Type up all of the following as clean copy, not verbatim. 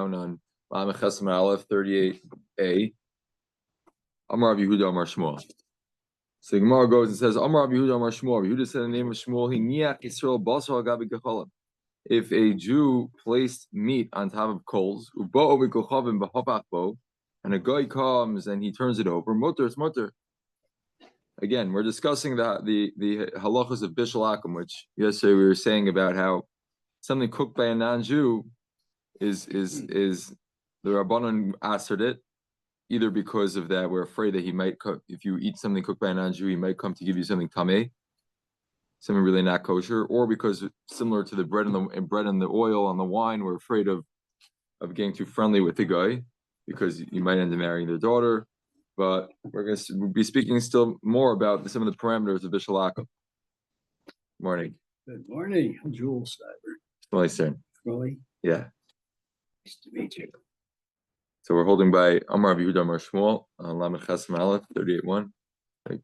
down on Lamed Chesed Aleph 38a. Amar Rabbi Yehuda Amar Shmuel. So the Gemara goes and says, Amar Rabbi Yehuda Amar Shmuel. Rabbi Yehuda said in the name of Shmuel, He niach Yisrael basar agabi gecholim. If a Jew placed meat on top of coals, and a guy comes and he turns it over, mutter, it's mutter. Again, we're discussing the halachas of bishul akum, which yesterday we were saying about how something cooked by a non-Jew is the Rabbanan answered it, either because of that we're afraid that he might cook. If you eat something cooked by a non-Jew, he might come to give you something tameh, something really not kosher, or because similar to the bread and the oil and the wine, we're afraid of getting too friendly with the guy because you might end up marrying their daughter. But we'll be speaking still more about some of the parameters of bishul akum. Morning. Good morning. I'm Joel Stiver. Shmuli, sir. Shmuli. Yeah. Nice to meet you. So we're holding by Amar Rabbi Yehuda Amar Shmuel on Lamed Chesed Aleph 38.1. Like,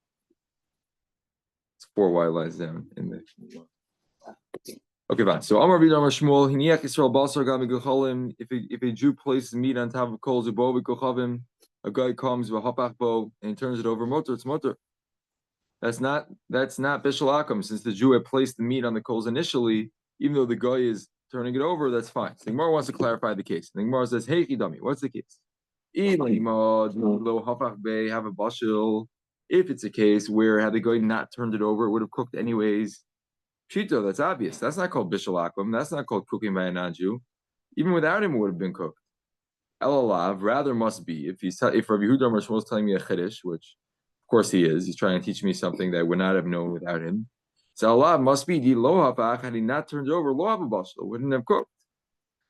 it's 4 white lines down in the. Okay, fine. So Amar Rabbi Yehuda Amar Shmuel, Hiniach Yisrael basar gabi gecholim. If a Jew places meat on top of coals, ubo v'kochavim, a guy comes v'hapach bo and he turns it over, motor, it's motor. That's not bishul akum, since the Jew had placed the meat on the coals initially. Even though the guy is turning it over, that's fine. So the Gemara wants to clarify the case. The Gemara says, "Hey, chidami, what's the case? If it's a case where had the guy not turned it over, it would have cooked anyways. Pshito, that's obvious. That's not called bishul akum. That's not called cooking by a non-Jew. Even without him, it would have been cooked. Elalav, rather must be if Rabbi Yehuda Amar Shmuel is telling me a chiddush, which of course he is. He's trying to teach me something that I would not have known without him. So Allah must be the lohavach, had he not turned it over, lohavabashlo, wouldn't have cooked.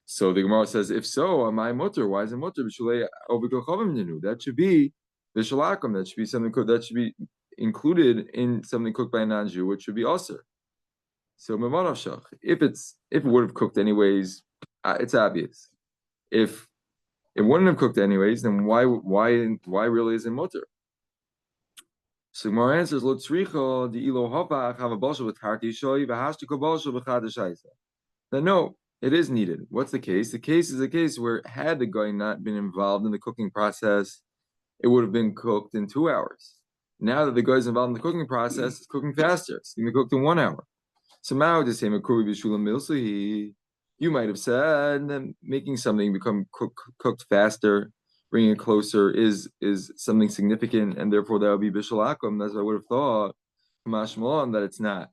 So the Gemara says, if so, am I mutter? Why is it mutter? That should be bishul akum. That should be something cooked. That should be included in something cooked by a non-Jew, which should be also. So if it would have cooked anyways, it's obvious. If it wouldn't have cooked anyways, then why really is it mutter? So Gemara answers, Lo tzricha di ilo hapach have a basha v'tarti shoy v'hashtiko basha v'chadashaysa. Then no, it is needed. What's the case? The case is a case where had the guy not been involved in the cooking process, it would have been cooked in 2 hours. Now that the guy's involved in the cooking process, it's cooking faster. It's going to be cooked in 1 hour. So now the same you might have said that making something become cooked faster, bringing it closer is something significant, and therefore that would be bishul akum. That's what I would have thought, that it's not.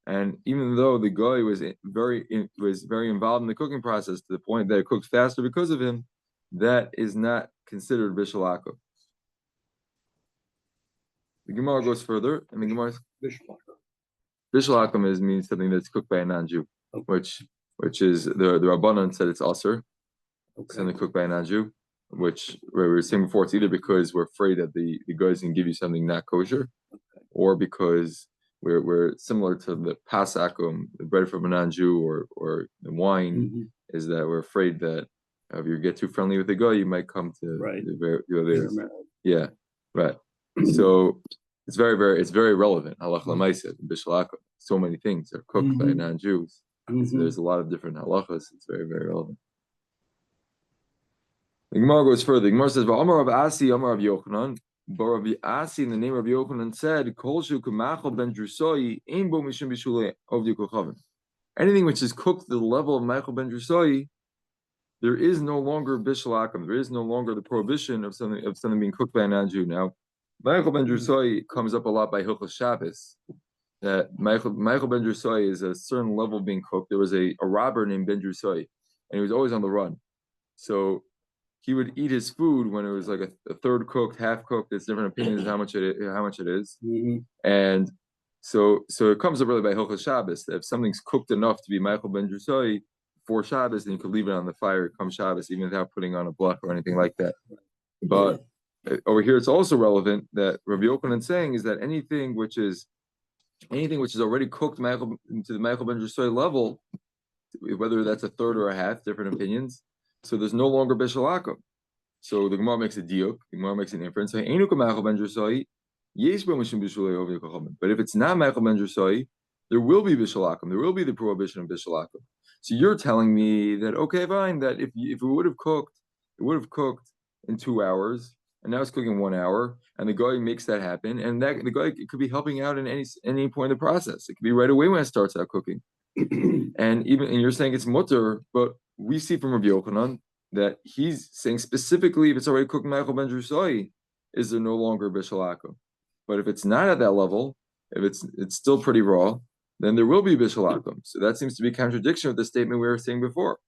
And even though the guy was very involved in the cooking process to the point that it cooked faster because of him, that is not considered bishul akum. The Gemara goes further, and the Gemara bishul akum means something that's cooked by a non-Jew, okay. which is the Rabbanan said it's aser, okay. Something cooked by a non-Jew. Which we were saying before, it's either because we're afraid that the guys can give you something not kosher, okay. Or because we're similar to the pasakum, the bread from a non-Jew, or the wine, is that we're afraid that if you get too friendly with the guy, you might come to yeah, right. So it's very relevant. Halach l'maaseh, bishul akum. So many things are cooked by non-Jews. So there's a lot of different halachas. It's very, very relevant. The Gemara goes further. The Gemara says, "Amar Rav Asi, Amar Rav Yochanan." But Rav Asi, in the name of Yochanan, said, "Kol shu k'machal ben drusoi ein bo mishum bishulei ovdi kochavim." Anything which is cooked to the level of machal ben drusoi, there is no longer bishul akum. There is no longer the prohibition of something being cooked by a non-Jew. Now, machal ben drusoi comes up a lot by Hilchos Shabbos. That machal ben drusoi is a certain level of being cooked. There was a robber named Ben Drusoi, and he was always on the run. So he would eat his food when it was like a third cooked, half cooked. There's different opinions how much it is. And so it comes up really by Hilchos Shabbos that if something's cooked enough to be machal ben drusoi for Shabbos, then you could leave it on the fire come Shabbos, even without putting on a blach or anything like that. But over here, it's also relevant that Rabbi Yochanan is saying is that anything which is already cooked to the machal ben drusoi level, whether that's a third or a half, different opinions. So there's no longer bishul akum. So the Gemara makes a diuk. The Gemara makes an inference. But if it's not machal ben drusoi, there will be bishul akum. There will be the prohibition of bishul akum. So you're telling me that okay, fine, that if it would have cooked, it would have cooked in 2 hours, and now it's cooking 1 hour, and the guy makes that happen, and that the guy could be helping out in any point of the process. It could be right away when it starts out cooking, and you're saying it's mutter, but we see from Rabbi Yochanan that he's saying specifically if it's already cooked Michael ben Drusai, is there no longer bishalakum? But if it's not at that level, if it's still pretty raw, then there will be bishalakum. So that seems to be a contradiction with the statement we were saying before.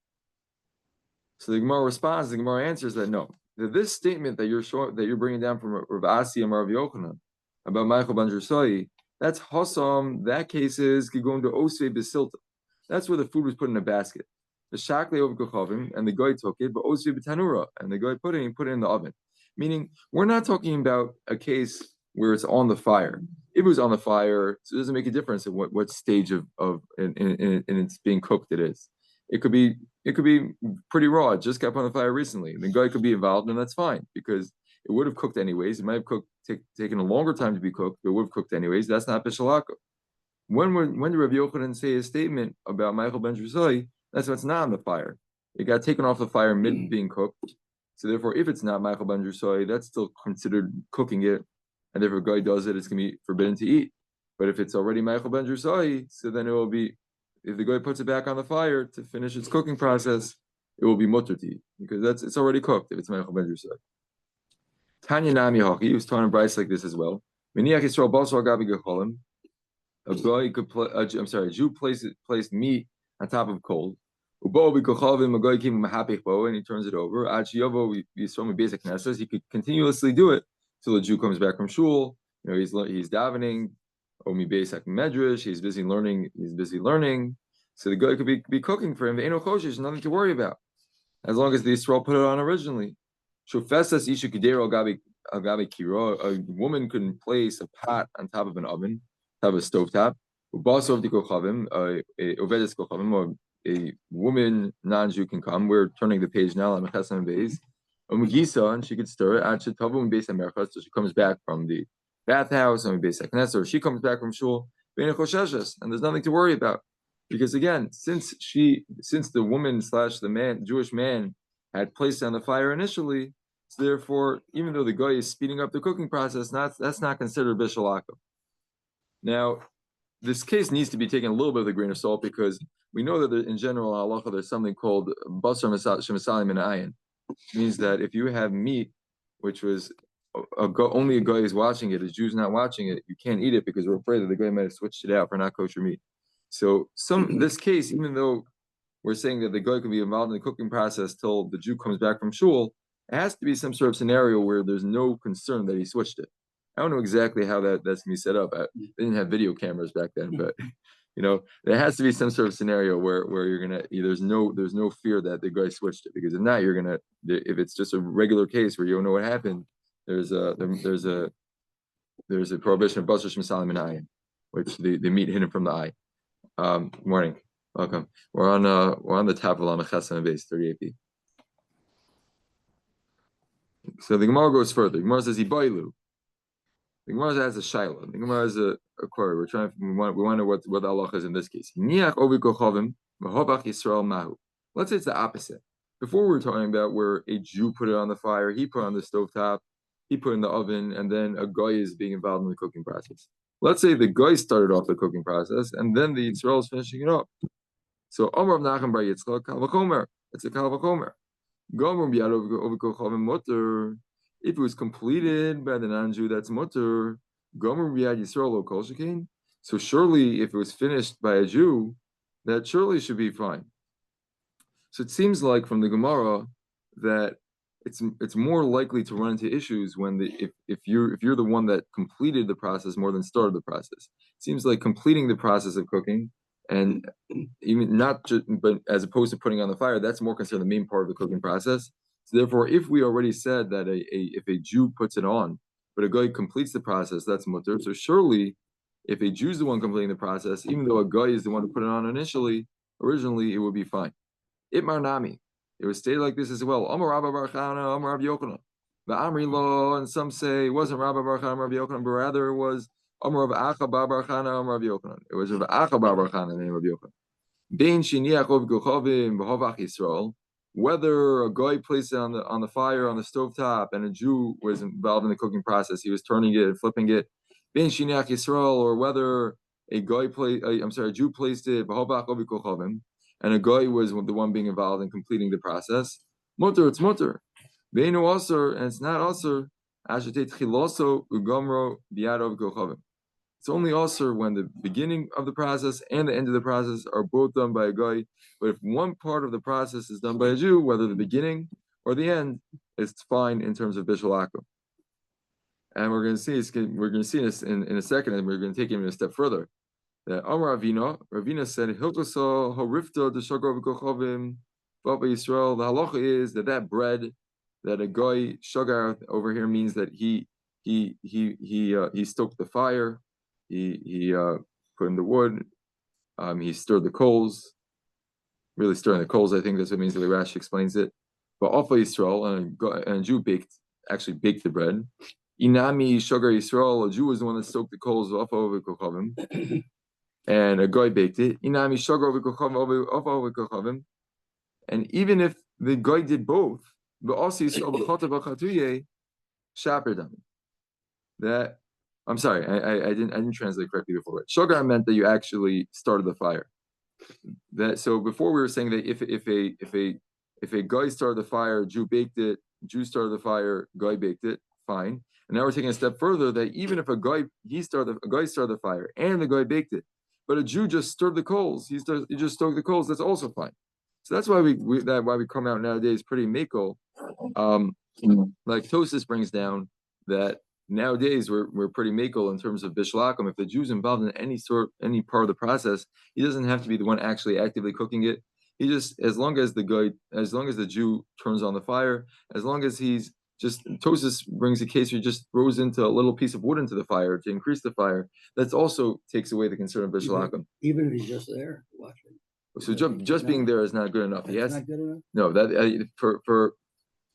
So the Gemara responds, the Gemara answers that no, that this statement that you're bringing down from Rav Asi and Rav Yochanan about Michael ben Drusai, that's Hossam. That case is going to Osve Besilta. That's where the food was put in a basket. The Shakle over Kochavim, and the guy took it, but Osve Betanura, and the guy put it in the oven. Meaning, we're not talking about a case where it's on the fire. If it was on the fire, so it doesn't make a difference in what stage of in it's being cooked it is. It could be pretty raw. It just got put on the fire recently. The guy could be involved, and that's fine because it would have cooked anyways. It might have taken a longer time to be cooked, but it would have cooked anyways. That's not bishalaka. When did Rabbi Yochanan say his statement about Michael ben Drusai? That's what's not on the fire. It got taken off the fire mid being cooked. So therefore, if it's not Michael ben Drusai, that's still considered cooking it. And if a guy does it, it's going to be forbidden to eat. But if it's already Michael ben Drusai, so then it will be, if the guy puts it back on the fire to finish its cooking process, it will be mutter to eat because it's already cooked if it's Michael ben Drusai. Tanya Nami Hoki, he was taught in Bryce like this as well. Miniach Yisrael Basar Gabi Gecholim. A guy could a Jew placed meat on top of coals. And he turns it over. He could continuously do it till the Jew comes back from shul. He's davening. He's busy learning. So the guy could be cooking for him. There's nothing to worry about, as long as the Yisrael put it on originally. A woman couldn't place a pot on top of an oven, have a stovetop. A woman, non-Jew, can come. We're turning the page now. And she could stir it. So she comes back from the bathhouse, or she comes back from shul, and there's nothing to worry about. Because again, since the woman / the man, Jewish man, had placed it on the fire initially, so therefore, even though the guy is speeding up the cooking process, that's not considered bishalaka. Now, this case needs to be taken a little bit with a grain of salt because we know that in general halacha there's something called basar shemasalim and ayin. It means that if you have meat, which was only a guy is watching it, a Jew's not watching it, you can't eat it because we're afraid that the guy might have switched it out for not kosher meat. So this case, even though we're saying that the guy can be involved in the cooking process till the Jew comes back from shul, it has to be some sort of scenario where there's no concern that he switched it. I don't know exactly how that's going to be set up. They didn't have video cameras back then, but there has to be some sort of scenario where you're gonna there's no fear that the guy switched it, because if not, if it's just a regular case where you don't know what happened, there's a prohibition of basar shemasalim and ayin, which the meat hidden from the eye. Good morning, welcome. We're on the top of Lamechas and base 38b. So the Gemara goes further. The Gemara says Ibailu. The Gemara has a shaila. The Gemara has a query. We want to know what the halacha is in this case. Let's say it's the opposite. Before we were talking about where a Jew put it on the fire, he put it on the stovetop, he put it in the oven, and then a guy is being involved in the cooking process. Let's say the guy started off the cooking process, and then the Yisrael is finishing it up. So Amar of Nachem bar Yitzchak, Kal v'chomer. It's a Kal v'chomer. If it was completed by the non-Jew, that's mutter. So surely, if it was finished by a Jew, that surely should be fine. So it seems like from the Gemara that it's more likely to run into issues when if you're the one that completed the process more than started the process. It seems like completing the process of cooking, and even not just, but as opposed to putting on the fire, that's more considered the main part of the cooking process. So therefore, if we already said that if a Jew puts it on, but a guy completes the process, that's mutter. So surely, if a Jew's the one completing the process, even though a guy is the one who put it on originally, it would be fine. Itmar nami. It was stated like this as well. Amar Rabba bar Chana, Amar Rabbi Yochanan. The Amri law, and some say it wasn't Rabba bar Chana, Rabbi Yochanan, but rather it was Amar Rabbi Acha bar Chana, Amar Rabbi Yochanan. It was Rabbi Acha bar Chana, and Rabbi Yochanan. Bein shiniach ov gochavim b'hovach Yisrael, whether a guy placed it on the fire on the stovetop and a Jew was involved in the cooking process, he was turning it and flipping it. Bein shiniach Yisrael, or whether a Jew placed it b'hovach ov gochavim, and a guy was the one being involved in completing the process. Mutter, it's mutter. Beinu aser, and it's not aser. Ashetet chiloso ugamro biyad ov gochavim. It's only also when the beginning of the process and the end of the process are both done by a guy. But if one part of the process is done by a Jew, whether the beginning or the end, it's fine in terms of bishul akum. And we're going to see this in a second, and we're going to take it even a step further. That Amar Ravina said, "Hilkoso horifta d'shagor v'kochavim v'apa Yisrael." The halacha is that bread that a guy shagar over here means that he stoked the fire. He put in the wood, he stirred the coals, really stirring the coals, I think that's what it means the way Rashi explains it. But Alpha Yisrael, and a Jew actually baked the bread. Inami Sugar Yisrael, a Jew was the one that stoked the coals of Alpha Kochavim, and a guy baked it. Inami Sugar Kochavim, and even if the guy did both, but also Yisrael B'chata Shaperdam, that. I'm sorry, I didn't translate correctly before. Shogar meant that you actually started the fire. So before we were saying that if a guy started the fire, Jew baked it, Jew started the fire, guy baked it, fine. And now we're taking a step further that even if a guy started the fire and the guy baked it, but a Jew just stirred the coals, he just stoked the coals, that's also fine. So that's why we come out nowadays pretty makel. Like Tosis brings down that. Nowadays, we're pretty makel in terms of bishlakum. If the Jew's involved in any part of the process, he doesn't have to be the one actually actively cooking it. He just, as long as the Jew turns on the fire, as long as he's just, Tosis brings a case where he just throws into a little piece of wood into the fire to increase the fire. That also takes away the concern of bishlakum. Even if he's just there watching. So just being there is not good enough. That's not good enough? No, that for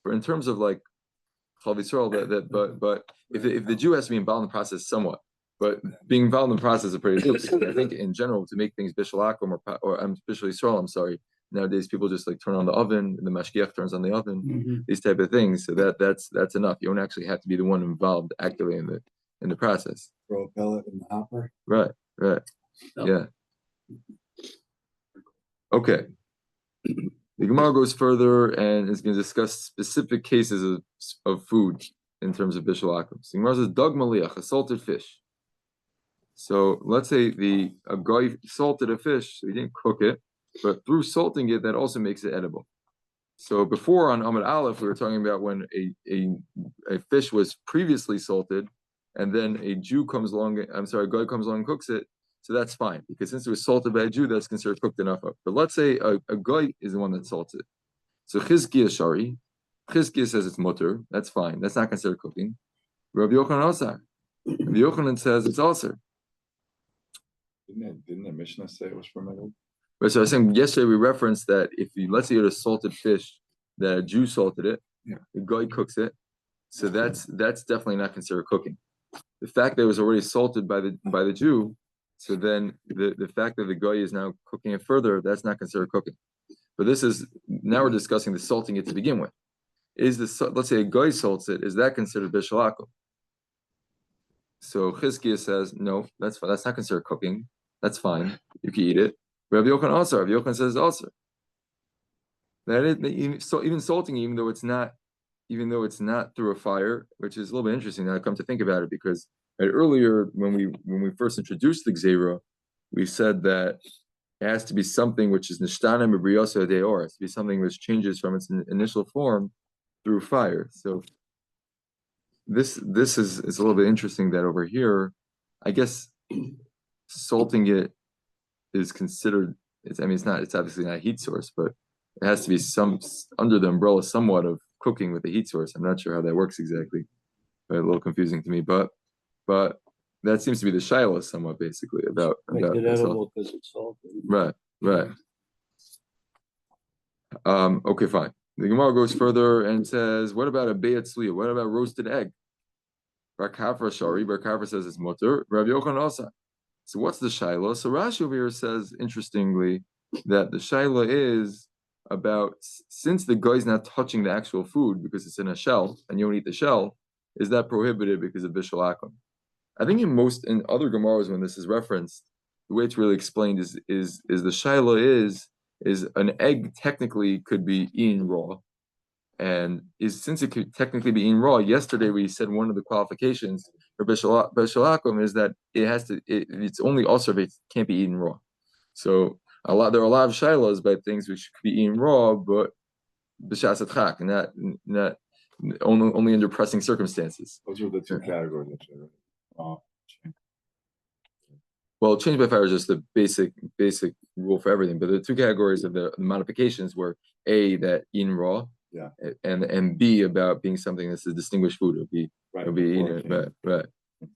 in terms of like. But if the Jew has to be involved in the process somewhat, but being involved in the process is pretty good. I think in general to make things bishul akum or bishul Yisrael, I'm sorry. Nowadays people just like turn on the oven, and the mashgiach turns on the oven, these type of things. So that's enough. You don't actually have to be the one involved actively in the process. Throw a pellet in the hopper. Right. No. Yeah. Okay. The Gemara goes further and is going to discuss specific cases of food in terms of bishul akum. So the Gemara says, "Dag maliach, a salted fish." So let's say a guy salted a fish, so he didn't cook it, but through salting it, that also makes it edible. So before on Amud Aleph, we were talking about when a fish was previously salted, and then a guy comes along and cooks it. So that's fine, because since it was salted by a Jew, that's considered cooked enough of. But let's say a guy is the one that salts it. So Chizkiah Shari, Chizkiah says it's mutter, that's fine, that's not considered cooking. Rabbi Yochanan Osar. Rabbi Yochanan says it's also. Didn't the Mishnah say it was fermented? Right, so I was saying yesterday we referenced that let's say you had a salted fish, that a Jew salted it, the guy cooks it, so that's definitely not considered cooking. The fact that it was already salted by the Jew, so then the fact that the guy is now cooking it further, that's not considered cooking. But now we're discussing the salting it to begin with. Let's say a guy salts it, is that considered bishul akum? So Chizkiah says, no, that's fine. That's not considered cooking. That's fine. You can eat it. Rabbi Yochanan says also. Even salting, even though it's not through a fire, which is a little bit interesting now I come to think about it, because earlier when we first introduced the Gzeira, we said that it has to be something which is nishtana mibriyoso deor. It has to be something which changes from its initial form through fire. So this is a little bit interesting that over here, I guess salting it is considered. It's obviously not a heat source, but it has to be some under the umbrella somewhat of cooking with a heat source. I'm not sure how that works exactly, but a little confusing to me. But that seems to be the shiloh somewhat basically about it edible because it's salted. Right. Okay, fine. The Gemara goes further and says, what about a beit tzliya? What about roasted egg? Bar Kafra says it's mutter. Rabbi Yochanan also. So what's the shiloh? So Rashi over here says, interestingly, that the shaila is about, since the guy is not touching the actual food because it's in a shell and you don't eat the shell, is that prohibited because of bishul akum? I think in other gemaras when this is referenced, the way it's really explained is the shaila is an egg technically could be eaten raw, and since it could technically be eaten raw. Yesterday we said one of the qualifications for bishul akum is that it's only also if it can't be eaten raw. So there are a lot of shilas about things which could be eaten raw, but b'shas atchak, and not only under pressing circumstances. Those are the two categories, actually, right? Well, change by fire is just the basic rule for everything. But the two categories of the modifications were A, that eaten raw, yeah, and B, about being something that's a distinguished food. It'll be eaten, right,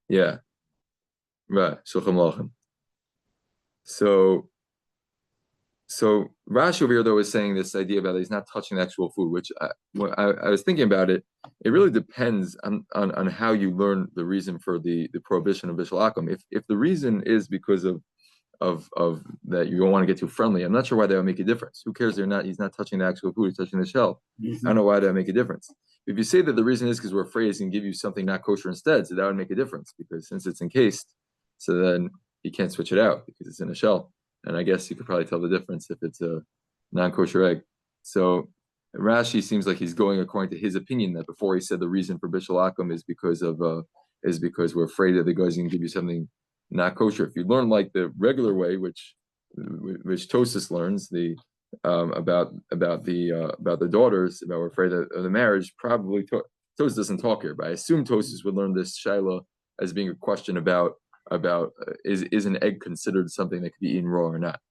yeah, right. Shulchan Aruch. So Rashi over here though is saying this idea about he's not touching the actual food, which I was thinking about it. It really depends on how you learn the reason for the prohibition of bishul akum. If the reason is because of that you don't want to get too friendly, I'm not sure why that would make a difference. Who cares? He's not touching the actual food, he's touching the shell. I don't know why that would make a difference. If you say that the reason is because we're afraid he's going to give you something not kosher instead, so that would make a difference, because since it's encased, so then you can't switch it out because it's in a shell. And I guess you could probably tell the difference if it's a non-kosher egg. So Rashi seems like he's going according to his opinion that before he said the reason for bishul akum is because we're afraid that the guy's going to give you something not kosher. If you learn like the regular way, which Tosas learns, about the daughters, about we're afraid of the marriage, probably Tosas doesn't talk here, but I assume Tosas would learn this shaila as being a question about is an egg considered something that could be eaten raw or not?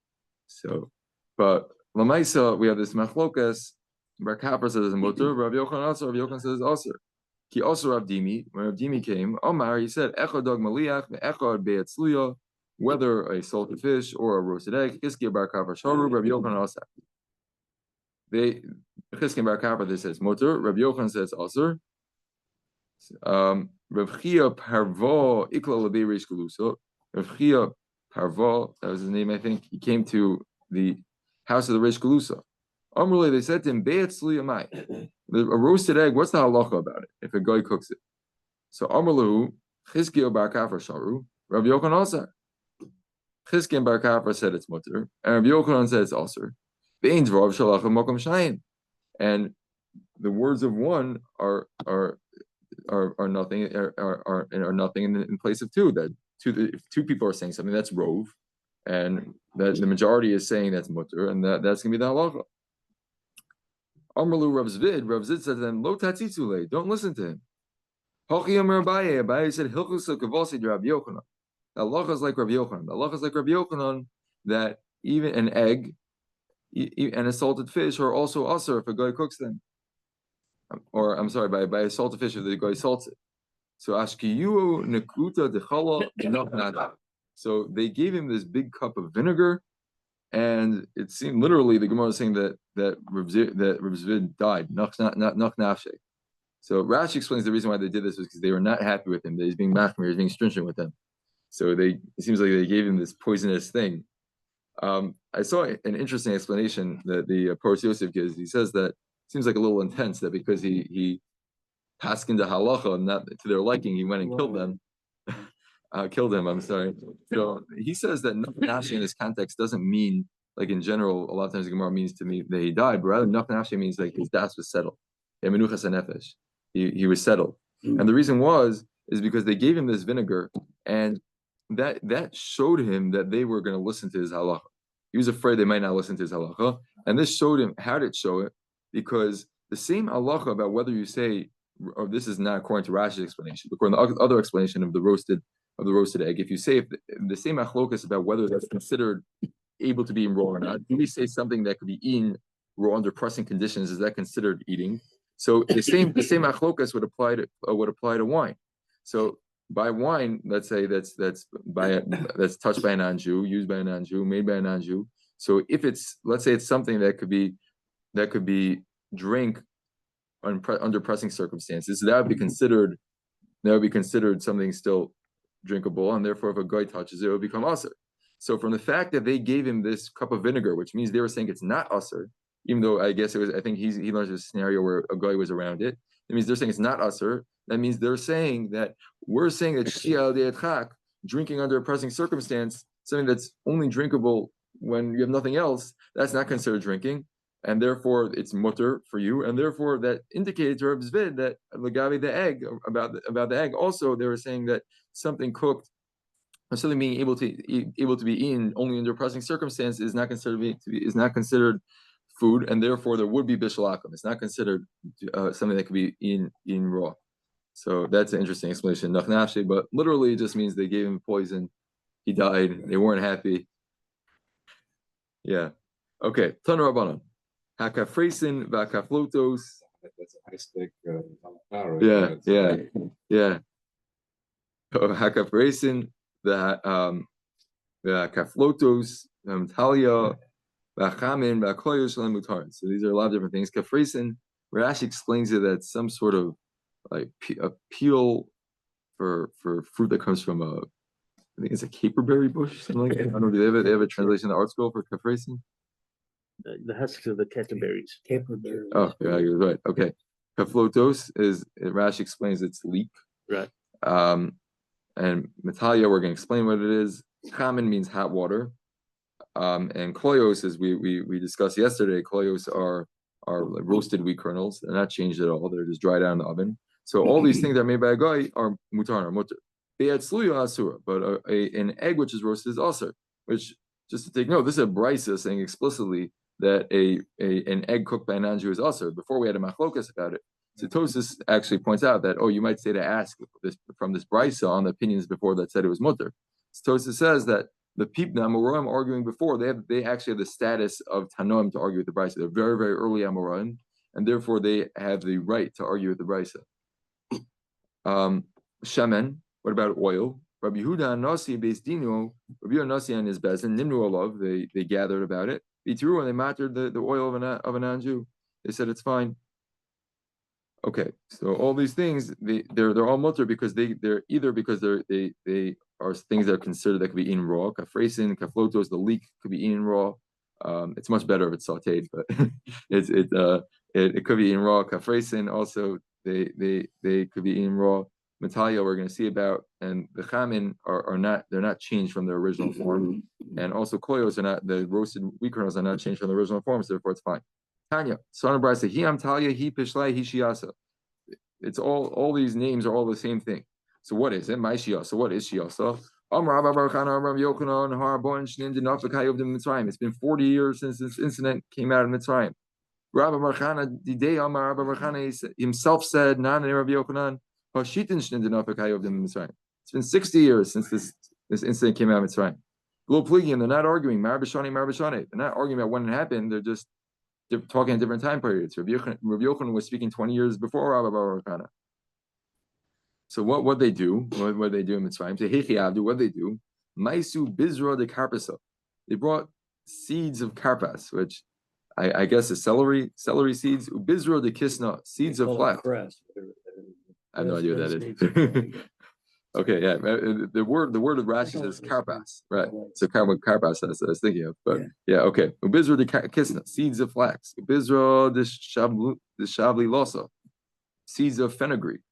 So, but Lamaisa, we have this machlokas. Bar Kappa says motor. Rabbi Yochanan says also. He also Rav Dimi. When Rav Dimi came, Omar, he said echad dog maliach ve'echad be'etzluya, whether a salted fish or a roasted egg. Kiski Bar Kappa sharu. Rabbi Yochanan also. They Kiski Bar Kappa, they says motor. Rabbi Yochanan says also. Rav Chia Parvo Ikla Lebei Reish Galusa. Rav Chia Parvo, that was his name, I think. He came to the house of the Reish Galusa. Amrullah, they said to him, Be'etzli Amai. A roasted egg, what's the halacha about it if a guy cooks it? So Amrullah, Chizkiya Bar Kafra Sharu, Rav Yochanan also. Chizkiya Bar Kafra said it's mutter, and Rav Yochanan said it's also. Be'ein Dvarav Shalach Makom Shayim. And the words of one are nothing in place of two. That if two people are saying something, that's rove, and that the majority is saying that's mutter, and that's gonna be the halacha. Amrlu Rav Zvid said to them, Lo tatzitule, don't listen to him. Hochi Amar Abaye said, Hilchus Kavasi Rav Yochanan. The halacha is like Rav Yochanan. The halacha is like Rav Yochanan that even an egg and a salted fish are also usher if a guy cooks them. Or I'm sorry, by a salted fish if the guy salts it. So Ashkiyu Nekuta Dechala Nada. So they gave him this big cup of vinegar, and it seemed literally the Gemara is saying that Rav Zvid died. Nach nafshe. So Rashi explains the reason why they did this was because they were not happy with him. That he's being machmir, he's being stringent with them. So it seems like they gave him this poisonous thing. I saw an interesting explanation that the Poros Yosef gives. He says that it seems like a little intense that because he passed into halacha and not to their liking, he went and killed them. Killed him, I'm sorry. So he says that nafshi in this context doesn't mean, like in general, a lot of times the Gemara means to me that he died, but rather nafshi means like his das was settled. He was settled. And the reason is because they gave him this vinegar, and that showed him that they were going to listen to his halacha. He was afraid they might not listen to his halacha. And this showed him, how did it show it? Because the same halacha about whether you say, or this is not according to Rashi's explanation, but according to the other explanation of the roasted egg, if you say if the same achlokas about whether that's considered able to be eaten raw or not, do we say something that could be eaten raw under pressing conditions, is that considered eating? So the same achlokas would apply to wine. So by wine, let's say that's touched by a non-Jew, used by a non-Jew, made by a non-Jew. So if let's say it's something that could be drink under pressing circumstances, so that would be considered something still drinkable, and therefore if a guy touches it, it would become asr. So from the fact that they gave him this cup of vinegar, which means they were saying it's not usher, even though I guess it was, I think he learns a scenario where a guy was around it. It means they're saying it's not usher. That means they're saying that we're saying that shtia de'etchak, drinking under a pressing circumstance, something that's only drinkable when you have nothing else, that's not considered drinking, and therefore it's mutter for you, and therefore that indicated to Reb Zvid that Lagavi the egg, about the egg, also they were saying that something cooked, or something being able to be eaten only under pressing circumstances is not considered food, and therefore there would be bishul akum. It's not considered something that could be eaten raw. So that's an interesting explanation. Nachnafshi, but literally it just means they gave him poison. He died. They weren't happy. Yeah. Okay. Tan Rabbanon. Hakafresin v'akaflotos. That's a high stake. Right? Yeah. Hakafresin the kaflotos talia v'chamin v'akoyos mutarin. So these are a lot of different things. Kafresin, Rashi explains it that some sort of like a peel for fruit that comes from I think it's a caperberry bush, something like that. I don't know. Do they have a translation in the art school for kafresin? The husks of the caterberries. Caperberry. Oh, yeah, you're right. Okay. Kaflotos is, Rashi explains it's leek. Right. And Metalia, we're going to explain what it is. Chamin means hot water. And koyos, as we discussed yesterday, koyos are like roasted wheat kernels. They're not changed at all. They're just dried out in the oven. So all these things that are made by a guy are mutar, or mutar. They had sluya asura, but an egg which is roasted is asur. Which, just to take note, this is a brisa saying explicitly that an egg cooked by a non-Jew is asur. Before we had a machlokas about it. So Tosfos actually points out that, you might say to ask this from this brisa on the opinions before that said it was mutar. So Tosfos says that the people, the Amoraim arguing before, they actually have the status of Tanoim to argue with the brisa. They're very, very early Amoraim, and therefore they have the right to argue with the brisa. Shemen, what about oil? Rabbi Yehuda and Nasi based Dino, Rabbi Yehuda Nasi and his bezin, Nimnu Olav, they gathered about it. Bitiru, and they mattered the oil of a non-Jew. They said it's fine. Okay, so all these things they're all mutter because they're either because they are things that are considered that could be eaten raw. Kafresin, kaflotos, the leek could be eaten raw. It's much better if it's sautéed, but it could be eaten raw. Kafresin also they could be eaten raw. Metalia we're going to see about, and the chamin they're not changed from their original form, and also koyos the roasted wheat kernels are not changed from the original form, so therefore it's fine. Tanya, son of Brisa, he amtalia, he pishlai, he shiasa. It's all these names are all the same thing. So what is it? My shiasa. What is shiasa? It's been 40 years since this incident came out of Mitzrayim. Rabbi Barchana himself said, it's been 60 years since this incident came out of Mitzrayim. They're not arguing. They're not arguing about when it happened. They're just talking at different time periods. Rabbi Yochanan was speaking 20 years before Rabbi Barchana. So what they do? What they do in Mitzrayim? What they do? Maisu bizra de karpasa. They brought seeds of karpas, which I guess is celery seeds. Bizra de kisna, seeds of flax. I have no idea what that is. Okay, yeah. The word of Rashi is karpas, right? So karpas I was thinking of, but yeah, okay. Ubizra de kisna, seeds of flax. Ubizra de shavli losa, seeds of fenugreek.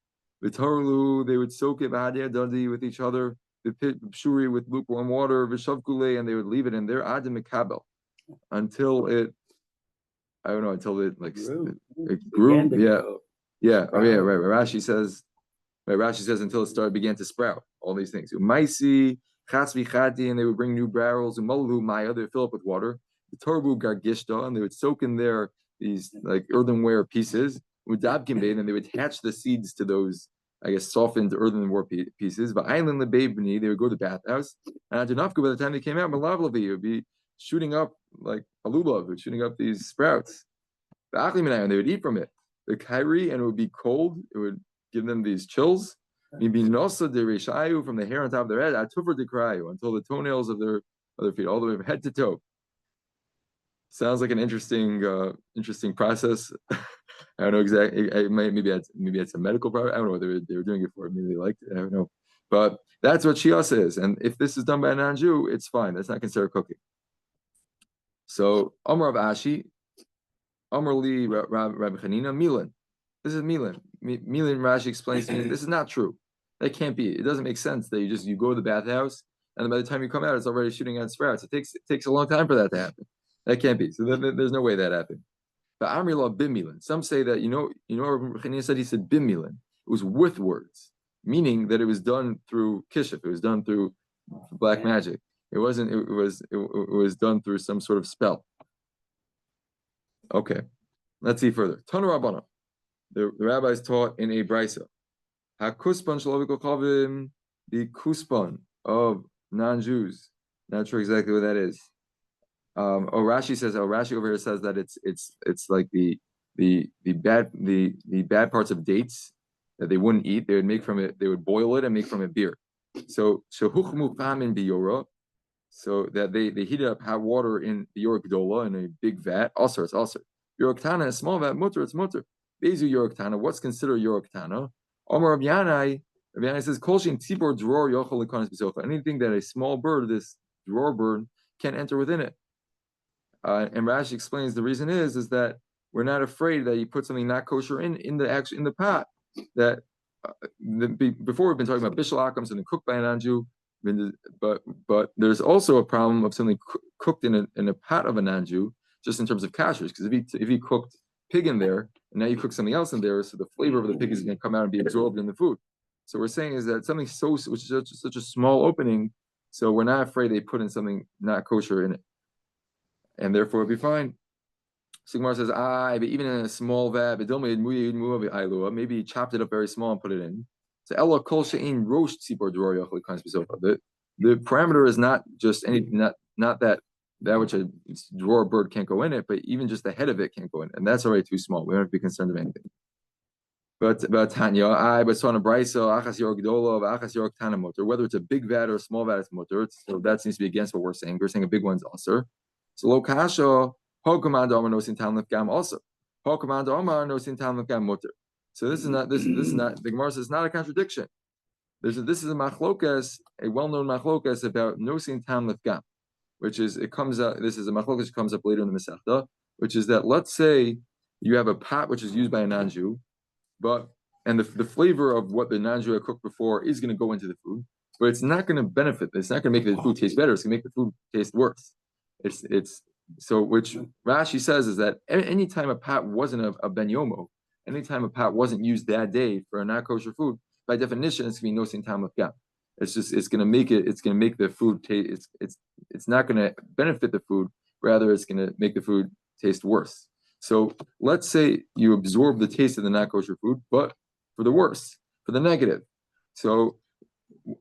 V'tarlu, they would soak it with each other. The pshuri with lukewarm water. V'shavkule, and they would leave it in there adim mikabel until it. I don't know until it it grew. Yeah. Oh yeah, right. Rashi says until it began to sprout. All these things. Umaisi, chasvi chati, and they would bring new barrels. Umalu maya, they would fill up with water. The torbu gargishta, and they would soak in there these like earthenware pieces. Udabkimbed, and they would attach the seeds to those, I guess, softened earthenware pieces. But island lebebni, they would go to the bathhouse. And Adanafka, by the time they came out, Malavlavi would be shooting up like a lulav, shooting up these sprouts. The achliminayon, and they would eat from it. The kairi, and it would be cold. It would give them these chills. Maybe nosa de reshayu, from the hair on top of their head, atufar de krayu, until the toenails of their feet, all the way from head to toe. Sounds like an interesting process. I don't know exactly. Maybe it's a medical problem. I don't know what they were doing it for. Maybe they liked it. I don't know. But that's what Shiasa is. And if this is done by a non-Jew, it's fine. That's not considered cooking. So, Amar of Ashi, Amar Li Rabbi Chanina, Milan. This is Milan. Milan Rashi explains to me, this is not true. That can't be. It doesn't make sense that you go to the bathhouse, and by the time you come out, it's already shooting at sprouts. It takes a long time for that to happen. That can't be. So there's no way that happened. But Amri law bim milan. Some say that Rabbi Chanina said, he said bim milan. It was with words, meaning that it was done through kishuf. It was done through black magic. It wasn't. It was done through some sort of spell. Okay, let's see further. Tanu Rabbana. The rabbis taught in a brisa. Hakuspan shalovikol chavim, the kuspan of non-Jews. Not sure exactly what that is. Rashi over here says that it's like the bad parts of dates that they wouldn't eat. They would make from it. They would boil it and make from it beer. So shehuchmu chamin biyora. So that they heated up hot water in the York Dola in a big vat. Also, it's also York Tana, a small vat, mutter, it's mutter. Bezu York Tana, what's considered York Tana? Omar Rabbi Yanai says, Kolshin Tzibor Dror Yochel Likonis B'Sofa. Anything that a small bird, this drawer bird, can enter within it. And Rashi explains the reason is that we're not afraid that you put something not kosher in the pot. That before we've been talking about bishul akum, something cooked by a non-Jew. But there's also a problem of something cooked in a pot of a non-Jew, just in terms of kashrus. Because if he cooked pig in there, and now you cook something else in there, so the flavor of the pig is going to come out and be absorbed in the food. So we're saying is that something which is such a small opening, so we're not afraid they put in something not kosher in it, and therefore it'll be fine. Sigmar says, but even in a small vat, maybe he chopped it up very small and put it in. So Ella kol she'ein rosh tzibor dror yochel likonis b'sofa. The parameter is not just anything, not that which a drawer bird can't go in it, but even just the head of it can't go in, and that's already too small. We don't have to be concerned of anything. But Tanya, but so on a brisa, achas york gdola, achas york tana motor, whether it's a big vat or a small vat, it's motor. So that seems to be against what we're saying. We're saying a big one's also. So lo kasha hokamand omar nosin tam lefgam also. Hokamand omar nosin tam lefgam motor. So this is not the Gemara says it's not a contradiction. This is a machlokas, a well-known machlokas about nosin tam lefgam, which is this is a machlokas that comes up later in the Masechta, which is that let's say you have a pot which is used by a non-Jew, and the flavor of what the non-Jew had cooked before is going to go into the food, but it's not going to benefit. It's not going to make the food taste better. It's going to make the food taste worse. So which Rashi says is that any time a pot wasn't a ben yomo, anytime a pot wasn't used that day for a not kosher food, by definition, it's going to be nosin tam lefgam. It's going to make the food taste. It's not going to benefit the food. Rather, it's going to make the food taste worse. So let's say you absorb the taste of the not kosher food, but for the worse, for the negative. So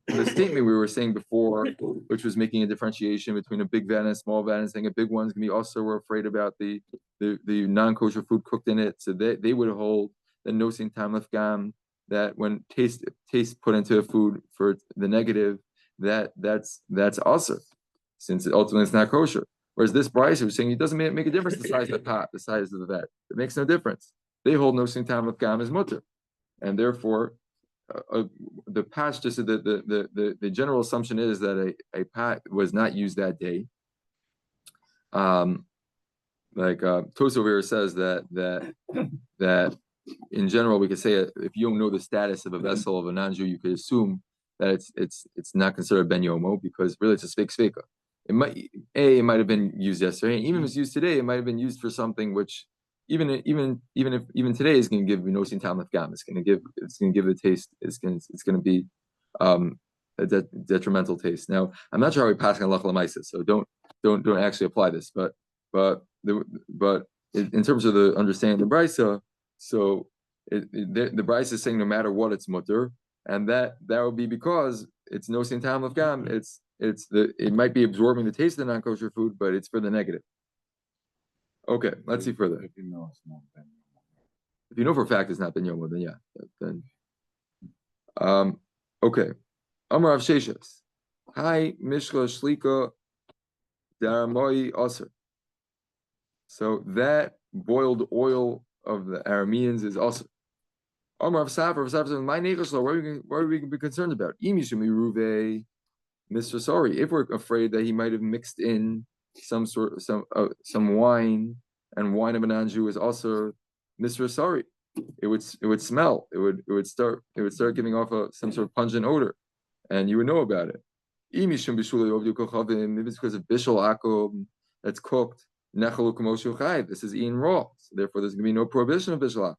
the statement we were saying before, which was making a differentiation between a big vat and a small vat, and saying a big one's going to be also, we're afraid about the non-kosher food cooked in it. So they would hold the nosin tam lefgam, that when taste put into a food for the negative, that's also, since ultimately it's not kosher. Whereas this brisa was saying it doesn't make a difference the size of the pot, the size of the vat. It makes no difference. They hold nosin tam lefgam as mutter, and therefore the past just the general assumption is that a pot was not used that day. Toso over here says that in general we could say if you don't know the status of a vessel of a non-Jew, you could assume that it's not considered ben yomo, because really it's a sveka. It might have been used yesterday, and even if it's used today, it might have been used for something which even today is going to give nosin tam lefgam. It's going to give the taste. It's going to be a detrimental taste. Now, I'm not sure how we pass on halacha l'maisa, so don't actually apply this. But in terms of the understanding of the brisa, so the brisa is saying no matter what it's mutter, and that would be because it's nosin tam lefgam. It might be absorbing the taste of the non-kosher food, but it's for the negative. Okay, let's see further. If you know for a fact it's not ben yomo, then yeah. Okay. Amar Rav Sheshes. Hi mishla shlika daramoi aser. So that boiled oil of the Arameans is also. Omar of Safar said, "My neighbors, what are we going to be concerned about? Mr. Sorry, if we're afraid that he might have mixed in some wine, and wine of an anju is also Mr. Sorry, it would smell. It would start giving off some sort of pungent odor, and you would know about it. If it's because of bishul akum that's cooked, this is eaten raw. So therefore, there's going to be no prohibition of bishul akum.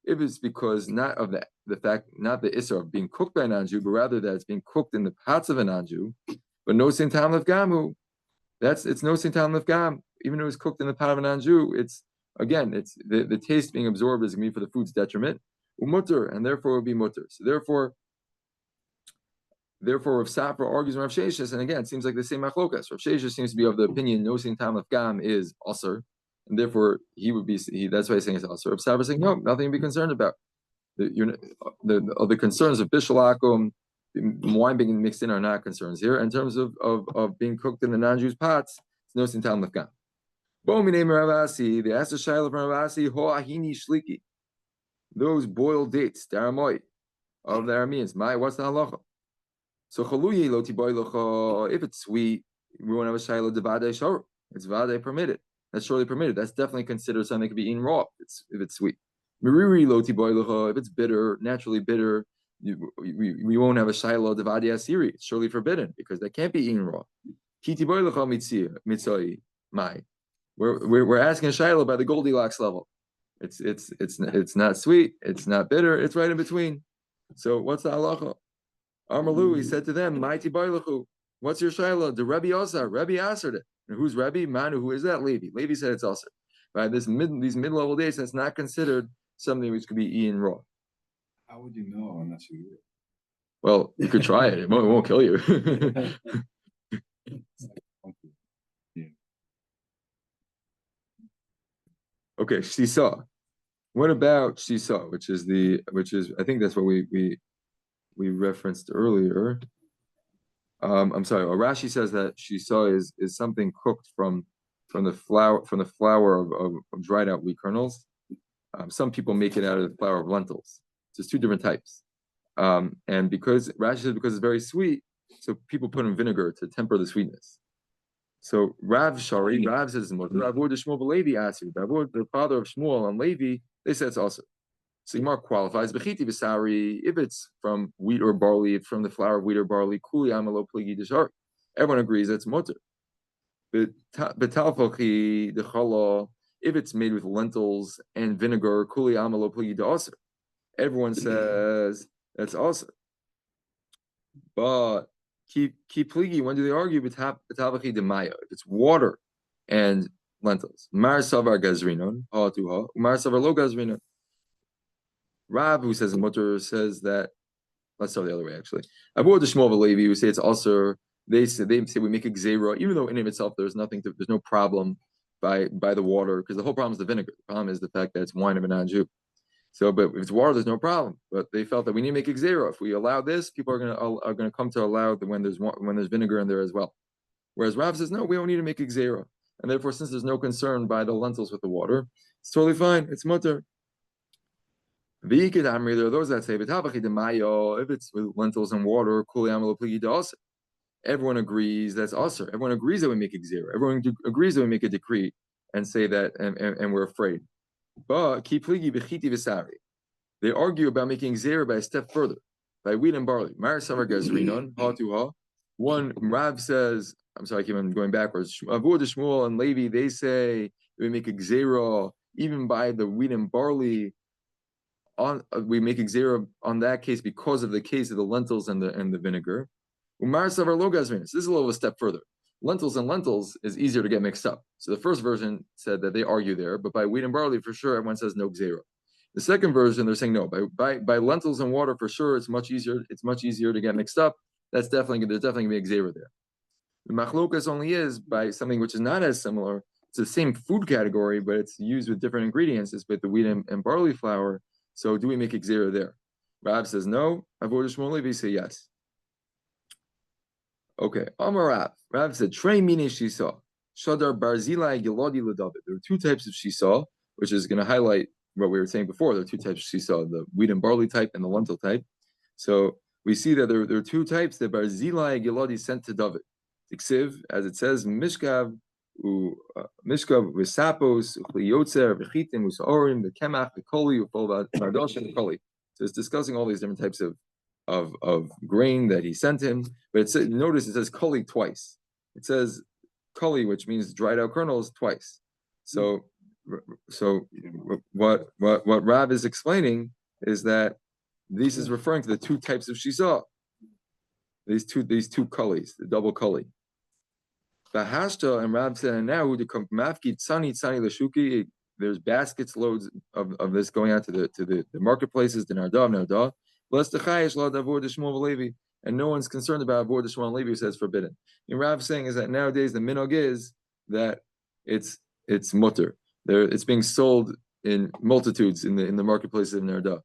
If it's because not of the fact, not the issur of being cooked by an anju, but rather that it's being cooked in the pots of an anju, but no sin tam lefgamu, it's no sin tam lefgam. Even though it's cooked in the pot of an anju, it's the taste being absorbed is going to be for the food's detriment, umutter, and therefore it would be mutter. So therefore, Rav Safra argues with Rav Sheshes, and again, it seems like the same machlokas. Rav Sheshes seems to be of the opinion no sin tam lefgam is asur, and therefore he would be. That's why he's saying it's asur. Rav Safra is saying no, nothing to be concerned about. The concerns of bishul akum, wine being mixed in, are not concerns here. In terms of being cooked in the non-Jews pots, it's no sin tam lefgam. They asked the shayla from Rav Asi, ho ahini shliki, those boiled dates, daramoy, of the Arameans. What's the halacha? So chaluye lo tiboy, if it's sweet, we want to have a shayla devade shor. It's vade permitted. That's surely permitted. That's definitely considered something that can be eaten raw. If it's sweet. Miriri lo tiboy, if it's bitter, naturally bitter, we won't have a shayla devade asiri. It's surely forbidden because that can't be eaten raw. Ki tiboy mitzai mai. We're asking a shayla by the Goldilocks level. It's not sweet. It's not bitter. It's right in between. So what's the halacha? Amalu, he said to them, "Mighty Bailachu, what's your shayla?" The Rabbi Asar, Rabbi Asar it. And who's Rabbi? Manu, who is that? Levi. Levi said it's Asar. Right? These mid-level days, that's not considered something which could be eaten raw. How would you know unless you eat it? Well, you could try it. It won't kill you. Okay, shisa. What about shisa, which is I think that's what we referenced earlier. I'm sorry. Rashi says that shisa is something cooked from the flour of dried out wheat kernels. Some people make it out of the flour of lentils. So it's two different types. And because Rashi says because it's very sweet, so people put in vinegar to temper the sweetness. So Rav says Rav the father of Shmuel and Levi, they said it's also. So Yomar qualifies bechiti v'sari if it's from wheat or barley, it's from the flour of wheat or barley. Kuli amalo pligi deshar. Everyone agrees that's mutter. Betalfochi dechala if it's made with lentils and vinegar. Kuli amalo pligi deaser. Everyone says that's also. But keep pligi. When do they argue? Betalfochi demaya. If it's water and lentils. Mar savar gazrinon ha tuha. Mar savar lo gazrinon. Rav, who says mutter, says that. Let's start the other way. Actually, Avodah Shmuel Levi, who say it's also. They say we make a gzeira, even though in of itself there's no problem by the water, because the whole problem is the vinegar. The problem is the fact that it's wine of a non-Jew. So, but if it's water, there's no problem. But they felt that we need to make a gzeira. If we allow this, people are gonna come to allow when there's vinegar in there as well. Whereas Rav says no, we don't need to make a gzeira, and therefore since there's no concern by the lentils with the water, it's totally fine. It's mutter. There are those that say, if it's with lentils and water, everyone agrees that's usher. Everyone agrees that we make a gzeira. Everyone agrees that we make a decree and say that, and we're afraid. But they argue about making gzeira by a step further, by wheat and barley. One Rav says, I'm sorry, I keep on going backwards. Avodah Shmuel and Levi, they say we make a gzeira even by the wheat and barley. We make a gzeira on that case because of the case of the lentils and the vinegar. This is a little of a step further. Lentils is easier to get mixed up. So the first version said that they argue there, but by wheat and barley for sure everyone says no gzeira. The second version they're saying no. By lentils and water for sure it's much easier. It's much easier to get mixed up. There's definitely gonna be a gzeira there. The machlokas only is by something which is not as similar. It's the same food category, but it's used with different ingredients. It's with the wheat and barley flour. So do we make a gzeira there? Rav says no. Avodah Shmuel Levi say yes. Okay. Amar Rav said trei mine shisa shadar barzilai geladi leDavid. There are two types of shisa, which is going to highlight what we were saying before. There are two types of shisa: the wheat and barley type and the lentil type. So we see that there are two types that Barzilai Giladi sent to Dovid. Iksiv, as it says, Mishkav Visapos Yotzer V'chitim Usaorim V'kemach V'koli V'pol Vardosh V'koli. So it's discussing all these different types of grain that he sent him. But notice it says koli twice. It says koli, which means dried out kernels, twice. So what Rav is explaining is that this is referring to the two types of shisa. These two kolis, the double koli. Bahashta and Rav said, and now to come mafki tzani l'shuki. There's baskets loads of this going out to the marketplaces, the nardav. And no one's concerned about Avodah Shmuel and Levi who says forbidden. And Rav saying is that nowadays the minog is that it's mutter. It's being sold in multitudes in the marketplaces of Narda.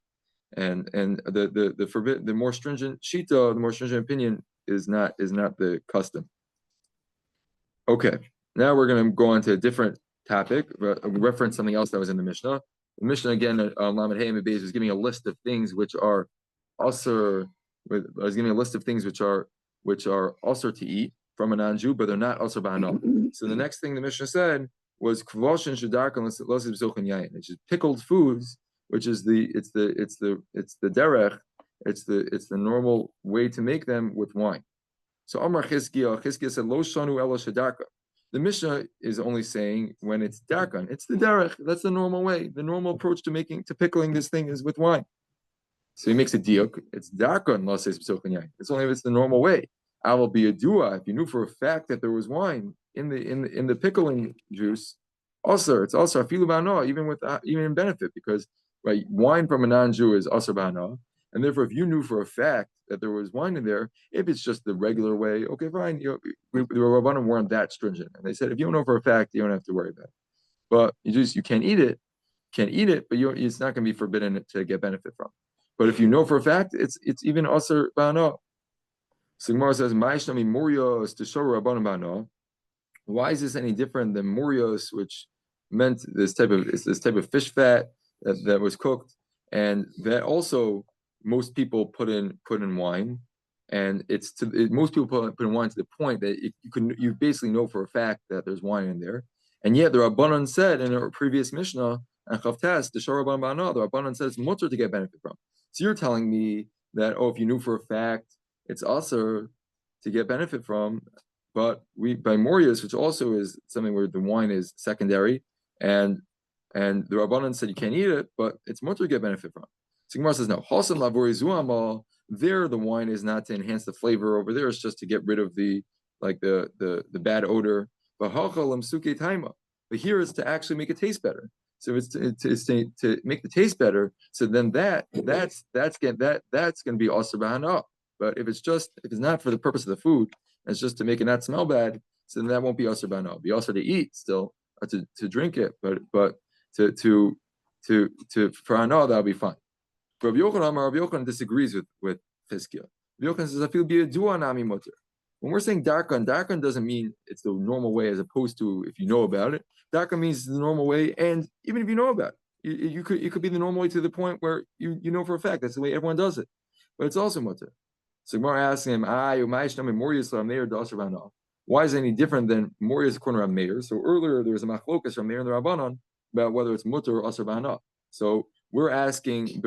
And the more stringent shita, the more stringent opinion is not the custom. Okay, now we're going to go on to a different topic, reference something else that was in the Mishnah. The Mishnah again on Lamed Hey Amud Beis was giving a list of things which are also I was giving a list of things which are also to eat from a non-Jew, but they're not also ba'anah. So the next thing the Mishnah said was kvoshin shedarkan l'sib zochen yayin, which is pickled foods, which is the derech, it's the normal way to make them with wine. So Amar Chizkiah said lo shanu ela shedarka. The Mishnah is only saying when it's darkan, it's the derech. That's the normal way. The normal approach to pickling this thing is with wine. So he makes a diuk. It's darkan l'seis b'sochen yayin. It's only if it's the normal way. I will be a dua if you knew for a fact that there was wine in the pickling juice. Also, it's also afilu ba'ana, even in benefit, because right, wine from a non-Jew is also ba'ana, and therefore if you knew for a fact that there was wine in there, if it's just the regular way, okay, fine. The Rabbanim weren't that stringent, and they said if you don't know for a fact, you don't have to worry about it. But you can't eat it, but it's not going to be forbidden to get benefit from. But if you know for a fact, it's even also ba'ana. So Gemara says, "Ma'ishnami murios to show Rabbanim ba'ana." Why is this any different than murios, which meant this type of fish fat that was cooked, and that also most people put in wine, and most people put in wine to the point that you basically know for a fact that there's wine in there, and yet the Rabbanan said in our previous Mishnah and Chavtas the Shor Rabbanan ba'ana, the Rabbanan said it's mutter to get benefit from. So you're telling me that if you knew for a fact it's also to get benefit from. But by Morius, which also is something where the wine is secondary, and the Rabbanan said you can't eat it, but it's mutter to get benefit from. So Gemara says no. There the wine is not to enhance the flavor. Over there it's just to get rid of the bad odor. But here it's to actually make it taste better. So it's to make the taste better. So then that's going to be also b'hana. But if it's not for the purpose of the food, it's just to make it not smell bad, so then that won't be asur b'hana. It'll be asur to eat still, or to drink it, but for hana that'll be fine. Rabbi Yochanan disagrees with Chizkiah. Rabbi Yochanan says, "I feel be a dua nami mutter." When we're saying darkan doesn't mean it's the normal way, as opposed to if you know about it. Darkan means the normal way, and even if you know about it, it could be the normal way to the point where you know for a fact that's the way everyone does it, but it's also mutter. So Gemara asks him, why is it any different than Morius according to Rav Meir? So earlier there was a machlokas from Meir and the Rabbanon about whether it's mutter or asur b'hana. So we're asking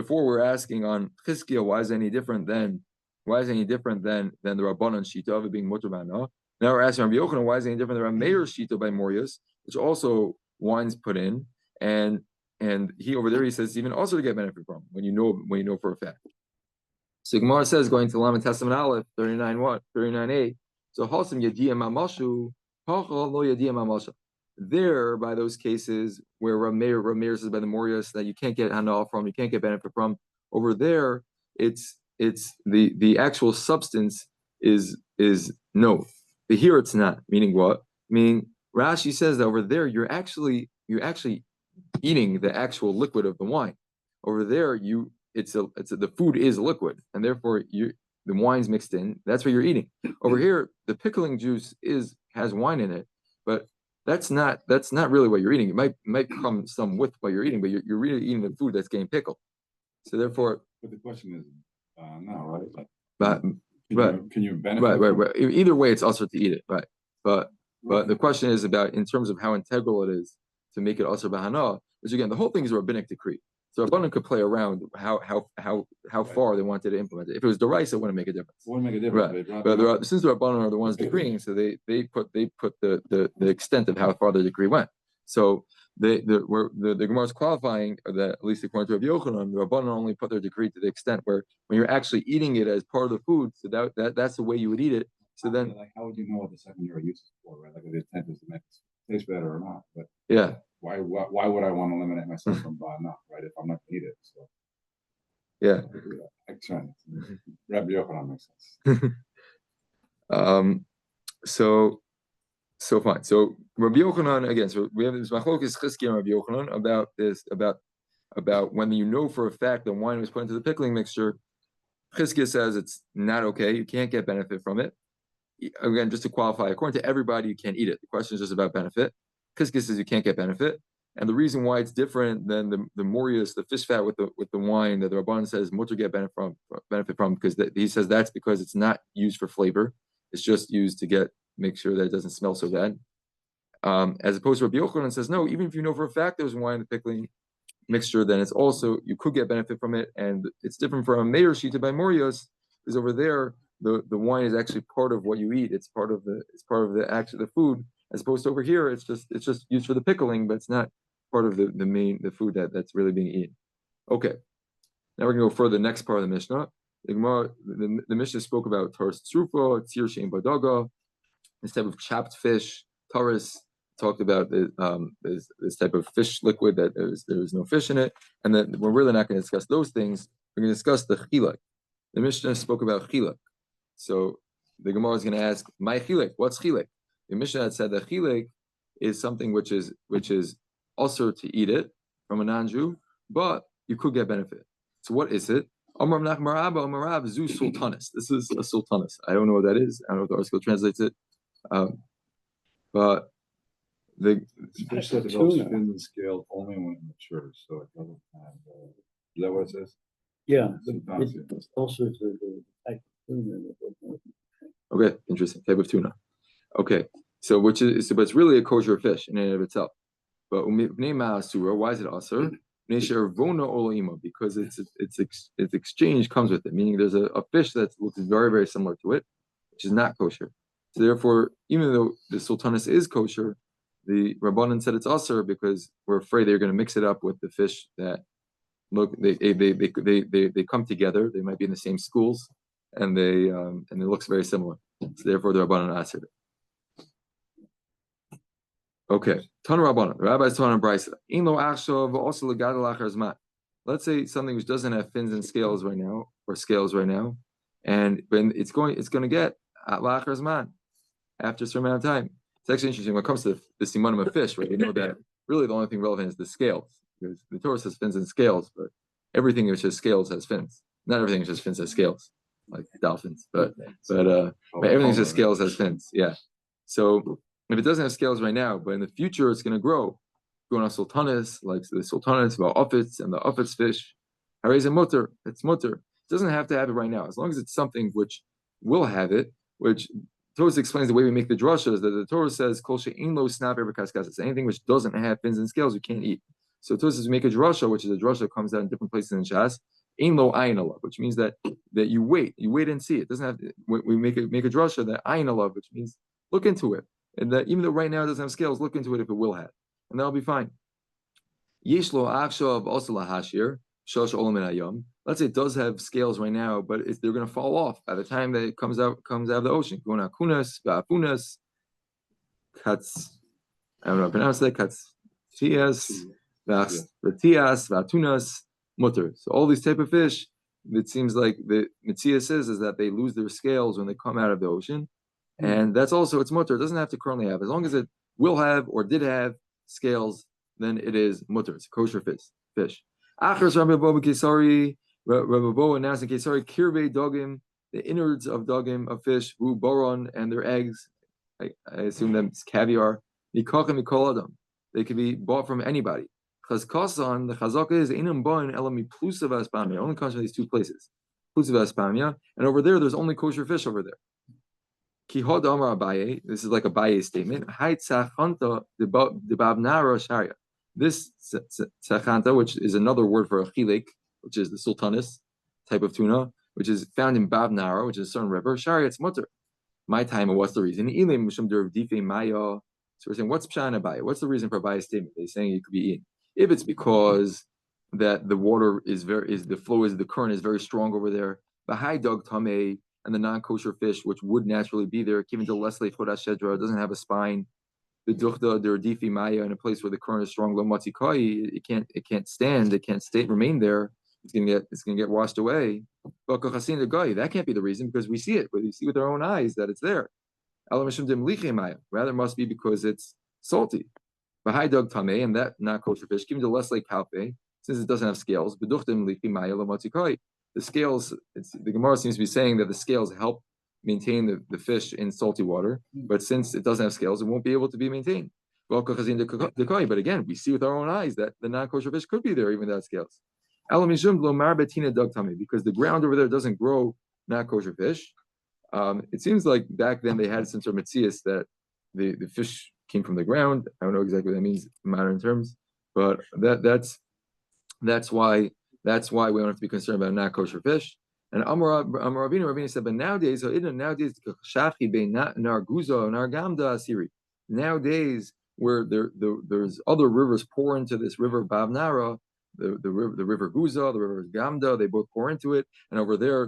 on Chizkiah, why is it any different than the Rabbanon shita of it being mutter b'hana? Now we're asking Rabbi Yochanan, why is it any different than Rav Meir's shita by Morius, which also wine's put in, and he over there he says even also to get benefit from when you know for a fact. So Gemara says, going to Lamed Testament Aleph 39a. So Halsim Yadiyah Mamashu, Hachal Lo Yadiyah Mamasha. There, by those cases where Rav Meir says by the Morius that you can't get hana from, you can't get benefit from. Over there, it's the actual substance is no. But here it's not. Meaning what? Meaning Rashi says that over there you're actually eating the actual liquid of the wine. Over there the food is liquid, and therefore the wine's mixed in. That's what you're eating. Over here, the pickling juice has wine in it, but that's not really what you're eating. It might come some with what you're eating, but you're really eating the food that's getting pickled. So therefore, But the question is, no, right? Like, but can you benefit? Right. Either way, it's also to eat it, right? But the question is about in terms of how integral it is to make it also bahana, which again, the whole thing is a rabbinic decree. So Rabbanan could play around how far they wanted to implement it. If it was deraisa, it wouldn't make a difference. Wouldn't make a difference. Right. But since the Rabbanan are the ones decreeing, so they put the extent of how far the decree went. So the Gemara is qualifying that, at least according to Rabbi Yochanan, the Rabbanan only put their decree to the extent where when you're actually eating it as part of the food, so that's the way you would eat it. So then, like, how would you know what the secondary use is for, right? Like, the intent is to make it taste better or not. But yeah, why would I want to eliminate myself from not, right? If I'm not going to eat it, so yeah. Excellent. Rabbi Yochanan makes sense. So fine. So Rabbi Yochanan again. So we have this machlokes Chizkiya and Rabbi Yochanan about this about when you know for a fact that wine was put into the pickling mixture. Chizkiya says it's not okay. You can't get benefit from it. Again, just to qualify, according to everybody, you can't eat it. The question is just about benefit. Chizkiya says you can't get benefit, and the reason why it's different than the morius, the fish fat with the wine that the Rabban says mutter get benefit from, because he says that's because it's not used for flavor. It's just used to make sure that it doesn't smell so bad. As opposed to Rabbi Yochanan says no, even if you know for a fact there's wine in the pickling mixture, then it's also you could get benefit from it, and it's different from a meir shita by morios, because over there the wine is actually part of what you eat. It's part of the the food, as opposed to over here it's just used for the pickling, but it's not part of the food that's really being eaten. Okay, now we're gonna go further. The next part of the Mishnah, the Mishnah spoke about taras tzrufa, tzir shein badaga, this type of chopped fish. Taras talked about this type of fish liquid that there's no fish in it, and then we're really not going to discuss those things. We're going to discuss the chilek. The Mishnah spoke about chilek, so the Gemara is going to ask, "My chilek, what's chilek?" The Mishnah had said that chilek is something which is also to eat it from a non-Jew, but you could get benefit. So what is it? Amar Nachmar Abba Amar Rab Zu Sultanis. This is a sultanis. I don't know what that is. I don't know if the article translates it, but the fish that develops fins and scales only when it matures, so it doesn't have. Is that what it says? Yeah. Sometimes, It's also the type of tuna. okay, interesting type of tuna. Okay, so but it's really a kosher fish in and of itself. But why is it asur? Because its exchange comes with it, meaning there's a fish that looks very, very similar to it, which is not kosher. So therefore, even though the sultanis is kosher, the Rabbanan said it's asur because we're afraid they're going to mix it up with the fish that look they come together. They might be in the same schools, and it looks very similar. So therefore, the Rabbanan asur it. Okay, Tan Rabbanan. The rabbis taught on Brisa. Let's say something which doesn't have fins and scales right now, and when it's going to get at lachar zman after a certain amount of time. It's actually interesting when it comes to the simanim of fish, right? You know that really the only thing relevant is the scales, because the Torah says fins and scales, but everything which has scales has fins. Not everything which has fins has scales, like dolphins, but everything which has scales has fins. Yeah. So if it doesn't have scales right now, but in the future it's going to grow, going on sultanis, like the sultanis, about uffits and the uffits fish. Harayz and mutter, it's mutter. It doesn't have to have it right now, as long as it's something which will have it, which Torah explains the way we make the drashas, that the Torah says, Kol she'ein lo snap ever kaskasas. Anything which doesn't have fins and scales, you can't eat. So Torah says we make a drasha, which is a drasha that comes out in different places in Shas, ein lo ayin alav, which means that you wait and see. It doesn't have we make a drasha that ayin alav, which means look into it. And that even though right now it doesn't have scales, look into it if it will have. And that'll be fine. Yesh lo achshav also lahashir, shosh olam min hayom. Let's say it does have scales right now, but they're going to fall off by the time that it comes out of the ocean. Gona kunas, ba'apunas, cuts. I don't know how to pronounce that. Cuts, tias, vatias, vatunas, mutter. So all these type of fish, it seems like the Mitzvah says is that they lose their scales when they come out of the ocean, and that's also it's mutter. It doesn't have to currently have, as long as it will have or did have scales, then it is mutter. It's a kosher fish. Achas Rabbi Bo Kesari. Rabbi Bo announced in Kesari, kirvei dogim, the innards of dogim, of fish, ru boron, and their eggs. I assume that's caviar. They can be bought from anybody. Chazkasan, the chazaka is inam bain elami plusa v'aspamia. Only comes from these two places, plusa v'aspamia, and over there's only kosher fish over there. Ki hod amar Abaye. This is like a Abaye statement. Hay tzachanta de babnara sharia. This tzachanta, which is another word for a chilek, which is the sultanis type of tuna, which is found in Babnara, which is a certain river. Sharia, it's mutter. My time, and what's the reason? Ilim mishum derivdife maya. So we're saying, what's pshan Abaye? What's the reason for Abaye's statement? They're saying it could be eaten. If it's because that the water the current is very strong over there, the high dog tameh and the non-kosher fish, which would naturally be there, given to Leslie Chodash Shedra, doesn't have a spine. The duchda derdifi maya, in a place where the current is strong, lo matzikai, it can't stand, it can't stay, remain there. It's gonna get washed away. But that can't be the reason, because we see it, we see with our own eyes that it's there. Rather, it must be because it's salty. But high dog tameh, and that not kosher fish, given to Leslie kalpe, since it doesn't have scales, the scales, the Gemara seems to be saying that the scales help maintain the fish in salty water, but since it doesn't have scales, it won't be able to be maintained. But again, we see with our own eyes that the non-kosher fish could be there even without scales. Because the ground over there doesn't grow non-kosher fish. It seems like back then they had some sort of metzias that the fish came from the ground. I don't know exactly what that means in modern terms, but that's why we don't have to be concerned about not kosher fish. And Ravina said, but nowadays, nowadays where there's other rivers pour into this river Bavnara, the river Guza, the river Gamda, they both pour into it, and over there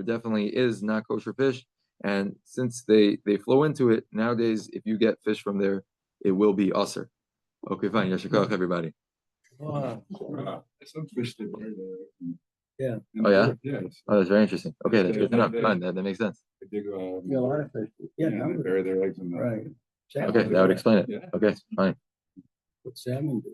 definitely is not kosher fish. And since they flow into it, nowadays, if you get fish from there, it will be usher. Okay, fine. Yashikach, everybody. Some fish that are Yeah. Oh, yeah? Yes. Oh, that's very interesting. Okay, that's good enough. Fine, that makes sense. They dig, Yeah, a lot of fish. Yeah, they bury their eggs in the. right. Okay, that would explain it. Yeah. Okay, fine. What salmon do?